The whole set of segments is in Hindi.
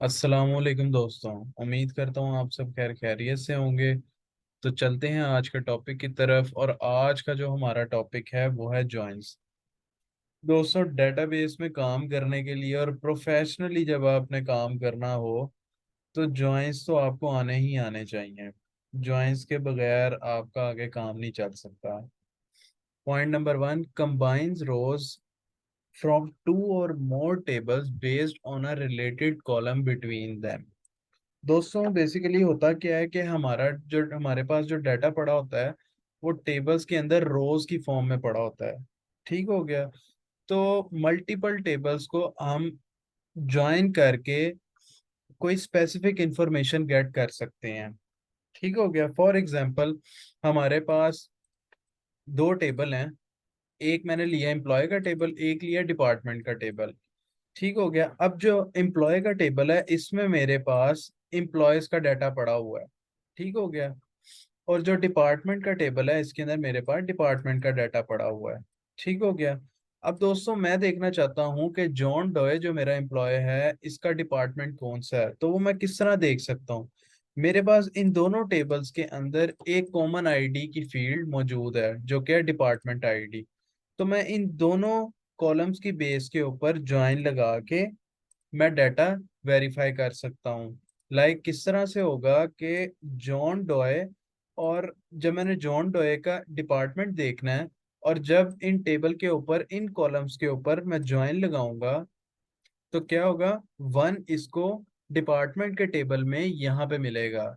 अस्सलामुअलैकुम दोस्तों। उम्मीद करता हूँ आप सब खैर खैरियत से होंगे। तो चलते हैं आज के टॉपिक की तरफ, और आज का जो हमारा टॉपिक है वो है जॉइंस। दोस्तों, डेटाबेस में काम करने के लिए और प्रोफेशनली जब आपने काम करना हो तो जॉइंस तो आपको आने ही आने चाहिए। जॉइंस के बगैर आपका आगे काम नहीं चल सकता। Point number one, combines rows from two or more tables based on a related column between them। दोस्तों, बेसिकली होता क्या है कि हमारे पास जो डाटा पड़ा होता है वो टेबल्स के अंदर रोज की फॉर्म में पड़ा होता है। ठीक हो गया। तो मल्टीपल टेबल्स को हम ज्वाइन करके कोई स्पेसिफिक इंफॉर्मेशन गेट कर सकते हैं। ठीक हो गया। फॉर एग्जांपल, हमारे पास दो टेबल हैं। एक मैंने लिया एम्प्लॉय का टेबल, एक लिया डिपार्टमेंट का टेबल। ठीक हो गया। अब जो एम्प्लॉय का टेबल है इसमें मेरे पास एम्प्लॉयज का डाटा पड़ा हुआ है। ठीक हो गया। और जो डिपार्टमेंट का टेबल है इसके अंदर मेरे पास डिपार्टमेंट का डाटा पड़ा हुआ है। ठीक हो गया। अब दोस्तों, मैं देखना चाहता हूँ कि जॉन डॉय जो मेरा एम्प्लॉय है इसका डिपार्टमेंट कौन सा है, तो वो मैं किस तरह देख सकता हूँ। मेरे पास इन दोनों टेबल्स के अंदर एक कॉमन आईडी की फील्ड मौजूद है जो कि है डिपार्टमेंट आईडी। तो मैं इन दोनों कॉलम्स की बेस के ऊपर ज्वाइन लगा के मैं डाटा वेरीफाई कर सकता हूँ। किस तरह से होगा कि जॉन डॉय, और जब मैंने जॉन डॉय का डिपार्टमेंट देखना है और जब इन टेबल के ऊपर इन कॉलम्स के ऊपर मैं ज्वाइन लगाऊंगा तो क्या होगा, वन इसको डिपार्टमेंट के टेबल में यहाँ पे मिलेगा।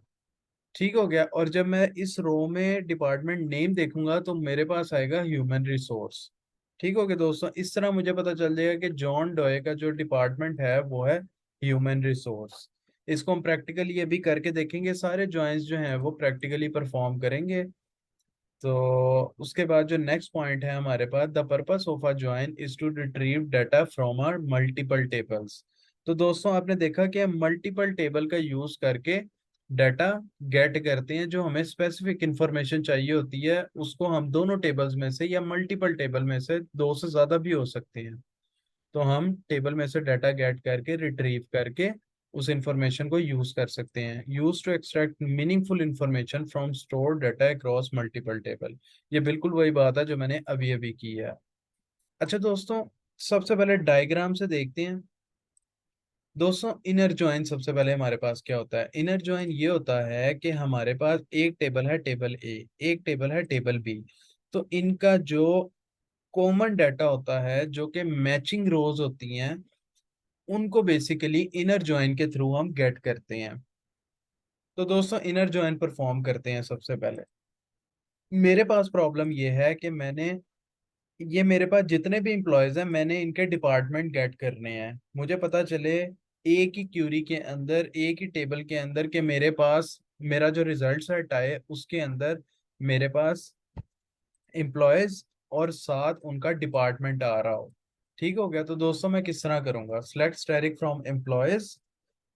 ठीक हो गया। और जब मैं इस रो में डिपार्टमेंट नेम देखूंगा तो मेरे पास आएगा ह्यूमन रिसोर्स। ठीक हो गया दोस्तों, इस तरह मुझे पता चल जाएगा कि जॉन डॉय का जो डिपार्टमेंट है वो है ह्यूमन रिसोर्स। इसको हम प्रैक्टिकली अभी करके देखेंगे, सारे जॉइंस जो हैं वो प्रैक्टिकली परफॉर्म करेंगे। तो उसके बाद जो नेक्स्ट पॉइंट है हमारे पास, the purpose of a join is to retrieve data from are multiple tables. तो दोस्तों, आपने देखा कि हम मल्टीपल टेबल का यूज करके डाटा गेट करते हैं। जो हमें स्पेसिफिक इंफॉर्मेशन चाहिए होती है उसको हम दोनों टेबल्स में से या मल्टीपल टेबल में से, दो से ज्यादा भी हो सकते हैं, तो हम टेबल में से डाटा गेट करके रिट्रीव करके उस इंफॉर्मेशन को यूज कर सकते हैं। Use to extract meaningful information from store data across multiple table. ये बिल्कुल वही बात है जो मैंने अभी अभी की है। अच्छा दोस्तों, सबसे पहले डायग्राम से देखते हैं। दोस्तों, इनर जॉइन सबसे पहले हमारे पास क्या होता है। इनर जॉइन ये होता है कि हमारे पास एक टेबल है टेबल ए, एक टेबल है टेबल बी। तो इनका जो कॉमन डाटा होता है जो कि मैचिंग रोज होती हैं, उनको बेसिकली इनर जॉइन के थ्रू हम गेट करते हैं। तो दोस्तों, इनर जॉइन परफॉर्म करते हैं सबसे पहले। मेरे पास प्रॉब्लम ये है कि मेरे पास जितने भी एम्प्लॉयज हैं मैंने इनके डिपार्टमेंट गेट करने हैं। मुझे पता चले एक ही क्यूरी के अंदर, एक ही टेबल के अंदर, कि मेरे पास मेरा जो रिजल्ट सेट आए उसके अंदर मेरे पास एम्प्लॉयज और साथ उनका डिपार्टमेंट आ रहा हो। ठीक हो गया। तो दोस्तों, मैं किस तरह करूंगा, सेलेक्ट स्टैटिक फ्रॉम एम्प्लॉयज,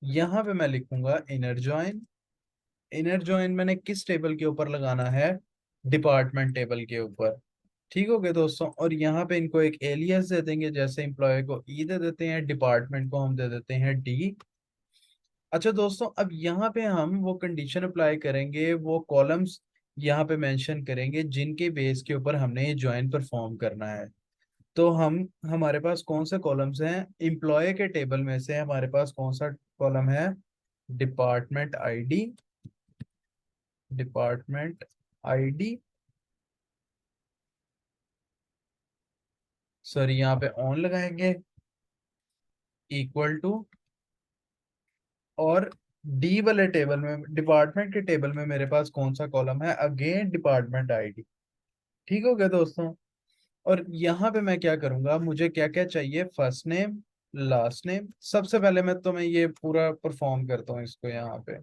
यहाँ पे मैं लिखूंगा इनर जॉइन। इनर जॉइन मैंने किस टेबल के ऊपर लगाना है, डिपार्टमेंट टेबल के ऊपर। ठीक हो गया दोस्तों। और यहाँ पे इनको एक एलियास दे देंगे, जैसे एम्प्लॉय को ई दे देते हैं, डिपार्टमेंट को हम दे देते हैं डी। अच्छा दोस्तों, अब यहाँ पे हम वो कंडीशन अप्लाई करेंगे, वो कॉलम्स यहाँ पे मेंशन करेंगे जिनके बेस के ऊपर हमने ये ज्वाइन परफॉर्म करना है। तो हमारे पास कौन से कॉलम्स हैं, एम्प्लॉय के टेबल में से हमारे पास कौन सा कॉलम है, department ID. Department ID, sorry यहाँ पे ऑन लगाएंगे, इक्वल टू, और डी वाले टेबल में, डिपार्टमेंट के टेबल में मेरे पास कौन सा कॉलम है, अगेन डिपार्टमेंट आईडी। ठीक हो गया दोस्तों। और यहाँ पे मैं क्या करूंगा, मुझे क्या क्या चाहिए, फर्स्ट नेम, लास्ट नेम। सबसे पहले मैं ये पूरा परफॉर्म करता हूँ इसको यहाँ पे,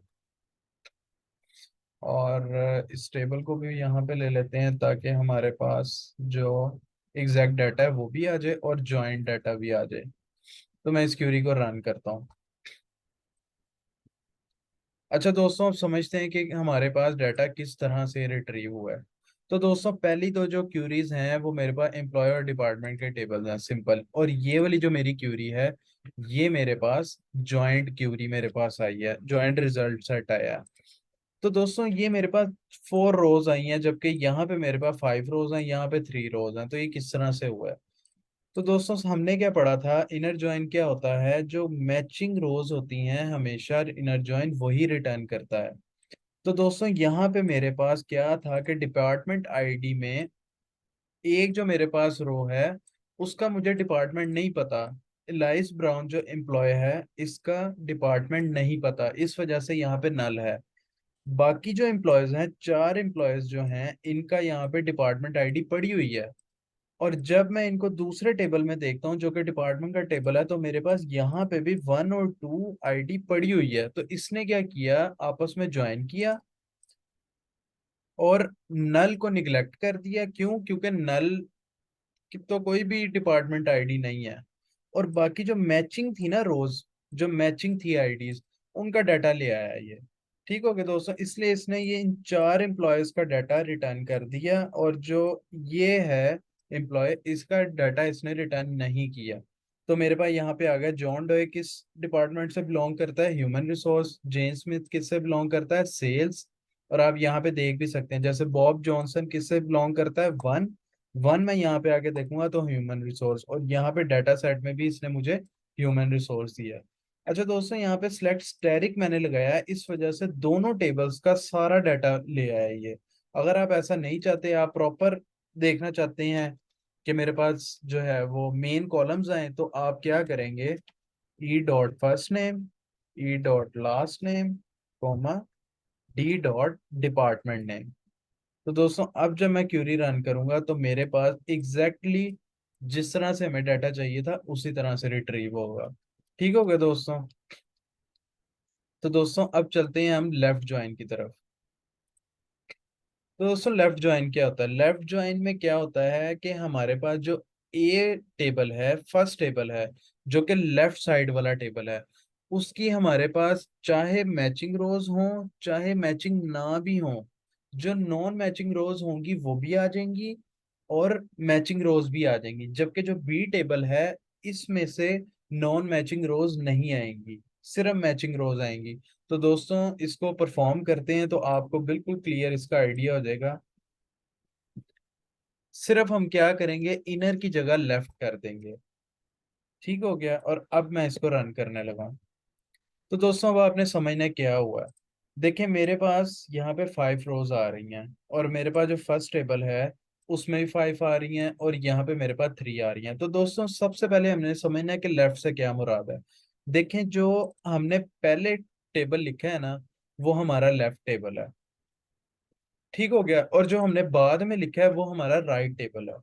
और इस टेबल को भी यहाँ पे ले लेते हैं ताकि हमारे पास जो एग्जैक्ट डाटा है वो भी आ जाए और जॉइंट डाटा भी आ जाए। तो मैं इस क्यूरी को रन करता हूँ। अच्छा दोस्तों, अब समझते हैं कि हमारे पास डाटा किस तरह से रिट्रीव हुआ है। तो दोस्तों, पहली तो जो क्यूरीज हैं वो मेरे पास एम्प्लॉय और डिपार्टमेंट के टेबल्स हैं, सिंपल। और ये वाली जो मेरी क्यूरी है ये मेरे पास जॉइंट क्यूरी मेरे पास आई है, जॉइंट रिजल्ट सेट आया है। तो दोस्तों ये मेरे पास 4 रोज आई हैं, जबकि यहाँ पे मेरे पास 5 रोज हैं, यहाँ पे 3 रोज हैं। तो ये किस तरह से हुआ है? तो दोस्तों हमने क्या पढ़ा था, इनर जॉइन क्या होता है? जो मैचिंग रोज होती हैं हमेशा इनर जॉइन वही रिटर्न करता है। तो दोस्तों यहाँ पे मेरे पास क्या था कि डिपार्टमेंट आईडी में एक जो मेरे पास रो है उसका मुझे डिपार्टमेंट नहीं पता। इलाइस ब्राउन जो एम्प्लॉय है इसका डिपार्टमेंट नहीं पता, इस वजह से यहाँ पे नल है। बाकी जो एम्प्लॉयज हैं, 4 एम्प्लॉयज जो हैं, इनका यहाँ पे डिपार्टमेंट आईडी पड़ी हुई है। और जब मैं इनको दूसरे टेबल में देखता हूँ जो कि डिपार्टमेंट का टेबल है, तो मेरे पास यहाँ पे भी 1 और 2 आईडी पड़ी हुई है। तो इसने क्या किया, आपस में ज्वाइन किया और नल को निगलेक्ट कर दिया। क्यों? क्योंकि नल की तो कोई भी डिपार्टमेंट आईडी नहीं है। और बाकी जो मैचिंग थी ना रोज, जो मैचिंग थी आईडीज, उनका डाटा ले आया ये। ठीक हो गया दोस्तों, इसलिए इसने ये इन 4 एम्प्लॉयज का डाटा रिटर्न कर दिया, और जो ये है एम्प्लॉय, इसका डाटा इसने रिटर्न नहीं किया। तो मेरे पास यहाँ पे आ गया जॉन डोए किस डिपार्टमेंट से बिलोंग करता है, ह्यूमन रिसोर्स। जेन स्मिथ किससे बिलोंग करता है, सेल्स। और आप यहाँ पे देख भी सकते हैं जैसे बॉब जॉनसन किससे बिलोंग करता है, वन। वन मैं यहाँ पे आके देखूंगा तो ह्यूमन रिसोर्स, और यहाँ पे डाटा सेट में भी इसने मुझे ह्यूमन रिसोर्स दिया है। अच्छा दोस्तों, यहाँ पे सिलेक्ट स्टेरिक मैंने लगाया है, इस वजह से दोनों टेबल्स का सारा डाटा ले आया है ये। अगर आप ऐसा नहीं चाहते, आप प्रॉपर देखना चाहते हैं कि मेरे पास जो है वो मेन कॉलम्स आए, तो आप क्या करेंगे, E dot first name, E dot last name, comma, D dot department name. तो दोस्तों अब जब मैं क्यूरी रन करूंगा तो मेरे पास एग्जैक्टली जिस तरह से हमें डाटा चाहिए था उसी तरह से रिट्रीव होगा। ठीक हो गया दोस्तों? तो दोस्तों अब चलते हैं हम लेफ्ट ज्वाइन की तरफ। तो दोस्तों लेफ्ट ज्वाइन क्या होता है? लेफ्ट ज्वाइन में क्या होता है कि हमारे पास जो ए टेबल है, फर्स्ट टेबल है, जो कि लेफ्ट साइड वाला टेबल है, उसकी हमारे पास चाहे मैचिंग रोज हो चाहे मैचिंग ना भी हो, जो नॉन मैचिंग रोज होंगी वो भी आ जाएंगी और मैचिंग रोज भी आ जाएंगी। जबकि जो बी टेबल है इसमें से नॉन मैचिंग रोज नहीं आएंगी, सिर्फ मैचिंग रोज आएंगी। तो दोस्तों इसको परफॉर्म करते हैं तो आपको बिल्कुल क्लियर इसका आइडिया हो जाएगा। सिर्फ हम क्या करेंगे, इनर की जगह लेफ्ट कर देंगे। ठीक हो गया, और अब मैं इसको रन करने लगा। तो दोस्तों अब आपने समझना क्या हुआ है। देखिए मेरे पास यहाँ पे 5 रोज आ रही हैं, और मेरे पास जो फर्स्ट टेबल है उसमें भी 5 आ रही हैं, और यहाँ पे मेरे पास 3 आ रही हैं। तो दोस्तों सबसे पहले हमने समझना है कि लेफ्ट से क्या मुराद है। देखें जो हमने पहले टेबल लिखा है ना, वो हमारा लेफ्ट टेबल है। ठीक हो गया, और जो हमने बाद में लिखा है वो हमारा राइट टेबल है।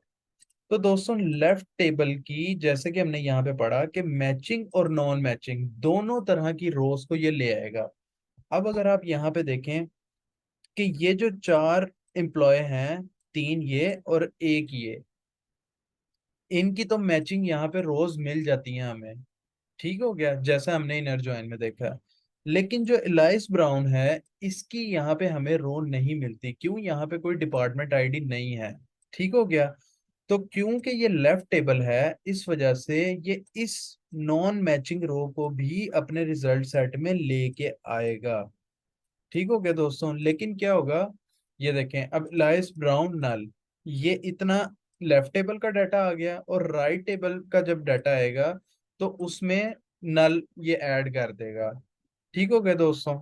तो दोस्तों लेफ्ट टेबल की, जैसे कि हमने यहाँ पे पढ़ा कि मैचिंग और नॉन मैचिंग दोनों तरह की रोज को ये ले आएगा। अब अगर आप यहाँ पे देखें कि ये जो 4 एम्प्लॉय हैं, 3 ये और एक ये, इनकी तो मैचिंग यहाँ पे रोज मिल जाती है हमें। ठीक हो गया, जैसा हमने इनर जॉइन में देखा। लेकिन जो इलाइस ब्राउन है, इसकी यहाँ पे हमें रो नहीं मिलती। क्यों? यहाँ पे कोई डिपार्टमेंट आईडी नहीं है। ठीक हो गया, तो क्योंकि ये लेफ्ट टेबल है, इस वजह से ये इस नॉन मैचिंग रो को भी अपने रिजल्ट सेट में लेके आएगा। ठीक हो गया दोस्तों, लेकिन क्या होगा, ये देखें अब लाइस ब्राउन नल, ये इतना लेफ्ट टेबल का डाटा आ गया, और राइट टेबल का जब डाटा आएगा तो उसमें नल ये ऐड कर देगा। ठीक हो गया दोस्तों?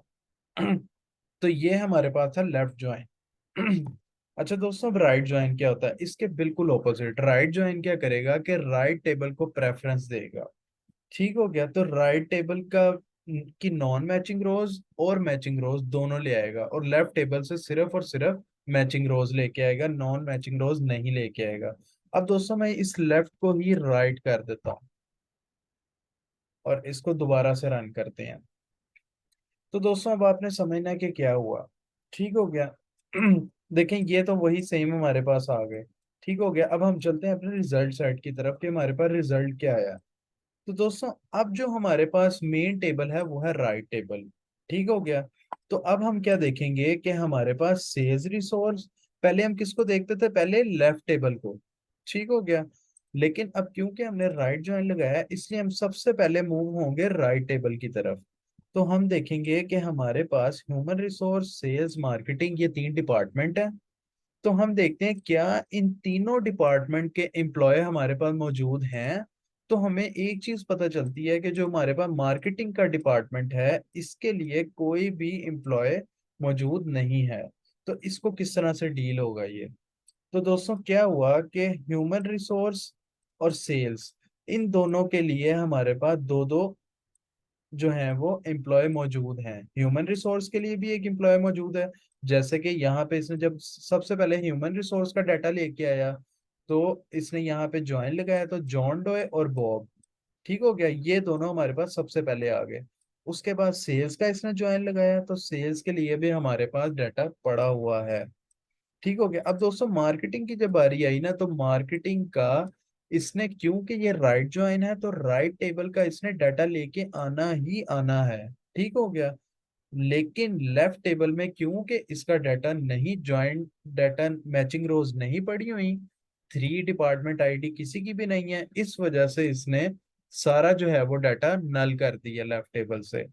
तो ये हमारे पास था लेफ्ट ज्वाइन। अच्छा दोस्तों, अब राइट ज्वाइन क्या होता है? इसके बिल्कुल ऑपोजिट। राइट ज्वाइन क्या करेगा कि राइट टेबल को प्रेफरेंस देगा। ठीक हो गया, तो राइट टेबल का की नॉन मैचिंग रोज और मैचिंग रोज दोनों ले आएगा, और लेफ्ट टेबल से सिर्फ और सिर्फ मैचिंग रोज लेके आएगा, नॉन मैचिंग रोज नहीं लेके आएगा। अब दोस्तों मैं इस लेफ्ट को ही राइट कर देता हूँ, और इसको दोबारा से रन करते हैं। तो दोस्तों अब आपने समझना है कि क्या हुआ। ठीक हो गया। देखें ये तो वही सेम हमारे पास आ गए। ठीक हो गया, अब हम चलते हैं अपने रिजल्ट सेट की तरफ कि हमारे पास रिजल्ट क्या आया। तो दोस्तों अब जो हमारे पास मेन टेबल है वो है राइट टेबल। ठीक हो गया, तो अब हम क्या देखेंगे कि हमारे पास सेल्स रिसोर्स, पहले हम किसको देखते थे, पहले लेफ्ट टेबल को। ठीक हो गया, लेकिन अब क्योंकि हमने राइट ज्वाइन लगाया है, इसलिए हम सबसे पहले मूव होंगे राइट टेबल की तरफ। तो हम देखेंगे कि हमारे पास ह्यूमन रिसोर्स, सेल्स, मार्केटिंग, ये 3 डिपार्टमेंट है। तो हम देखते हैं क्या इन तीनों डिपार्टमेंट के एम्प्लॉय हमारे पास मौजूद हैं। तो हमें एक चीज पता चलती है कि जो हमारे पास मार्केटिंग का डिपार्टमेंट है, इसके लिए कोई भी एम्प्लॉय मौजूद नहीं है। तो इसको किस तरह से डील होगा ये। तो दोस्तों क्या हुआ कि ह्यूमन रिसोर्स और सेल्स, इन दोनों के लिए हमारे पास दो दो जो है वो एम्प्लॉय मौजूद हैं। ह्यूमन रिसोर्स के लिए भी एक एम्प्लॉय मौजूद है। जैसे कि यहाँ पे इसने जब सबसे पहले ह्यूमन रिसोर्स का डाटा लेके आया, तो इसने यहाँ पे ज्वाइन लगाया, तो जॉन डोए और बॉब, ठीक हो गया, ये दोनों हमारे पास सबसे पहले आ गए। उसके बाद सेल्स का इसने ज्वाइन लगाया, तो सेल्स के लिए भी हमारे पास डाटा पड़ा हुआ है। ठीक हो गया। अब दोस्तों मार्केटिंग की जब बारी आई ना, तो मार्केटिंग का इसने, क्योंकि ये राइट ज्वाइन है, तो राइट टेबल का इसने डाटा लेके आना ही आना है। ठीक हो गया। लेकिन लेफ्ट टेबल में क्योंकि इसका डाटा नहीं, ज्वाइंट डाटा मैचिंग रोज नहीं पड़ी हुई, 3 डिपार्टमेंट आईडी किसी की भी नहीं है, इस वजह से इसने सारा जो है वो डाटा नल कर दिया लेफ्ट टेबल से।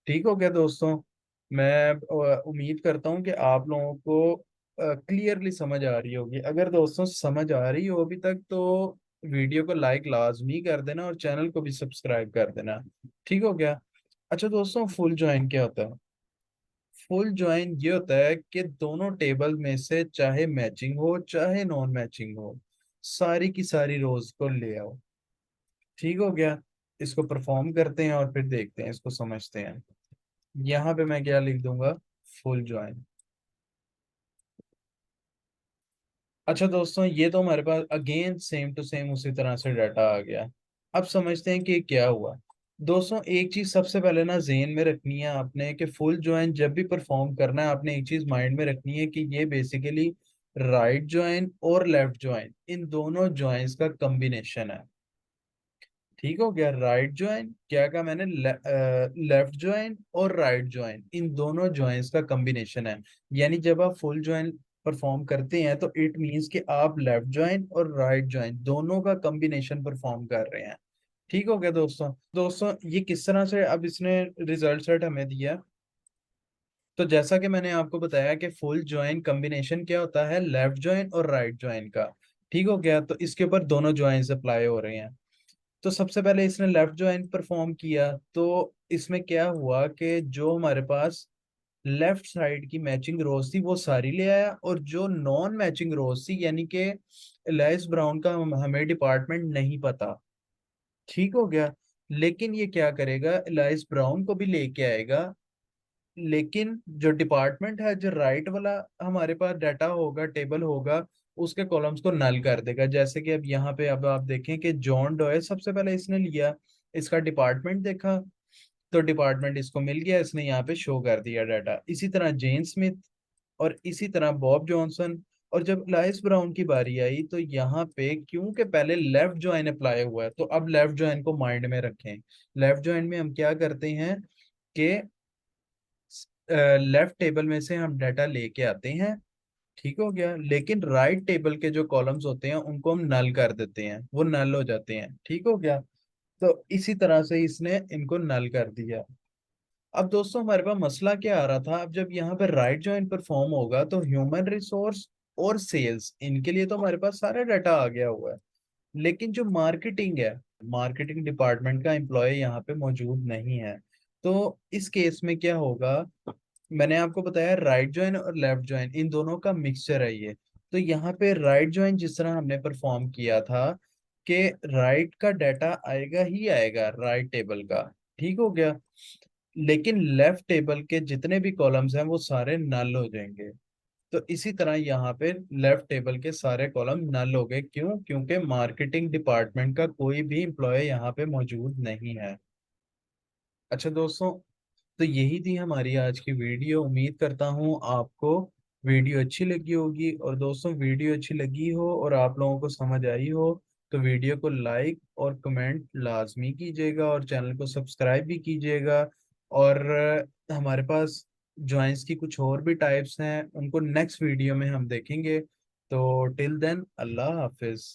ठीक हो गया दोस्तों। मैं उम्मीद करता हूँ कि आप लोगों को क्लियरली समझ आ रही होगी। अगर दोस्तों समझ आ रही हो अभी तक, तो वीडियो को लाइक लाजमी कर देना और चैनल को भी सब्सक्राइब कर देना। ठीक हो गया। अच्छा दोस्तों, फुल ज्वाइन क्या होता है? फुल ज्वाइन ये होता है कि दोनों टेबल में से चाहे मैचिंग हो चाहे नॉन मैचिंग हो, सारी की सारी रोज को ले आओ। ठीक हो गया। इसको परफॉर्म करते हैं और फिर देखते हैं, इसको समझते हैं। यहाँ पे मैं क्या लिख दूंगा? Full join. अच्छा दोस्तों, ये तो हमारे पास अगेन सेम टू सेम उसी तरह से डाटा आ गया। अब समझते हैं कि क्या हुआ। दोस्तों एक चीज सबसे पहले ना जेन में रखनी है आपने, कि फुल ज्वाइन जब भी परफॉर्म करना है, आपने एक चीज माइंड में रखनी है कि ये बेसिकली राइट ज्वाइन और लेफ्ट ज्वाइन, इन दोनों ज्वाइंस का कॉम्बिनेशन है। ठीक हो गया। राइट ज्वाइन क्या कहा मैंने, लेफ्ट ज्वाइन और राइट ज्वाइन, इन दोनों ज्वाइंस का कॉम्बिनेशन है। यानी जब आप फुल ज्वाइन परफॉर्म करते हैं, तो इट मींस कि आप लेफ्ट ज्वाइन और राइट ज्वाइन दोनों का कॉम्बिनेशन परफॉर्म कर रहे हैं। ठीक हो गया दोस्तों। दोस्तों ये किस तरह से अब इसने रिजल्ट सेट हमें दिया। तो जैसा कि मैंने आपको बताया कि फुल ज्वाइन कॉम्बिनेशन क्या होता है, लेफ्ट ज्वाइन और राइट ज्वाइन का। ठीक हो गया। तो इसके ऊपर दोनों ज्वाइंस अप्लाई हो रहे हैं। तो सबसे पहले इसने लेफ्ट ज्वाइन परफॉर्म किया, तो इसमें क्या हुआ कि जो हमारे पास लेफ्ट साइड की मैचिंग रोज थी वो सारी ले आया, और जो नॉन मैचिंग रोज थी, यानी कि एलाइस ब्राउन का हमें डिपार्टमेंट नहीं पता। ठीक हो गया। लेकिन ये क्या करेगा, एलाइस ब्राउन को भी लेके आएगा। लेकिन जो डिपार्टमेंट है, जो राइट वाला हमारे पास डाटा होगा, टेबल होगा, उसके कॉलम्स को नल कर देगा। जैसे कि अब यहाँ पे अब आप देखें कि जॉन डॉय सबसे पहले इसने लिया, इसका डिपार्टमेंट देखा, तो डिपार्टमेंट इसको मिल गया, इसने यहाँ पे शो कर दिया डाटा। इसी तरह जेन स्मिथ, और इसी तरह बॉब जॉनसन। और जब लाइस ब्राउन की बारी आई, तो यहाँ पे क्योंकि पहले लेफ्ट ज्वाइन अप्लाई हुआ है, तो अब लेफ्ट ज्वाइन को माइंड में रखें। लेफ्ट ज्वाइन में हम क्या करते हैं कि लेफ्ट टेबल में से हम डाटा लेके आते हैं। ठीक हो गया। लेकिन राइट टेबल के जो कॉलम्स होते हैं उनको हम नल कर देते हैं, वो नल हो जाते हैं। ठीक हो गया। तो इसी तरह से इसने इनको नल कर दिया। अब दोस्तों हमारे पास मसला क्या आ रहा था, अब जब यहाँ पे राइट ज्वाइन परफॉर्म होगा, तो ह्यूमन रिसोर्स और सेल्स, इनके लिए तो हमारे पास सारा डाटा आ गया हुआ है। लेकिन जो मार्केटिंग है, मार्केटिंग डिपार्टमेंट का एम्प्लॉय यहाँ पे मौजूद नहीं है। तो इस केस में क्या होगा, मैंने आपको बताया राइट ज्वाइन और लेफ्ट ज्वाइन इन दोनों का मिक्सचर है ये। तो यहाँ पे राइट ज्वाइन जिस तरह हमने परफॉर्म किया था, कि राइट का डाटा आएगा ही आएगा राइट टेबल का। ठीक हो गया। लेकिन लेफ्ट टेबल के जितने भी कॉलम्स हैं वो सारे नल हो जाएंगे। तो इसी तरह यहाँ पे लेफ्ट टेबल के सारे कॉलम नल हो गए। क्यों? क्योंकि मार्केटिंग डिपार्टमेंट का कोई भी एम्प्लॉय यहाँ पे मौजूद नहीं है। अच्छा दोस्तों, तो यही थी हमारी आज की वीडियो। उम्मीद करता हूँ आपको वीडियो अच्छी लगी होगी। और दोस्तों वीडियो अच्छी लगी हो और आप लोगों को समझ आई हो, तो वीडियो को लाइक और कमेंट लाजमी कीजिएगा, और चैनल को सब्सक्राइब भी कीजिएगा। और हमारे पास जॉइंस की कुछ और भी टाइप्स हैं, उनको नेक्स्ट वीडियो में हम देखेंगे। तो टिल देन, अल्लाह हाफिज।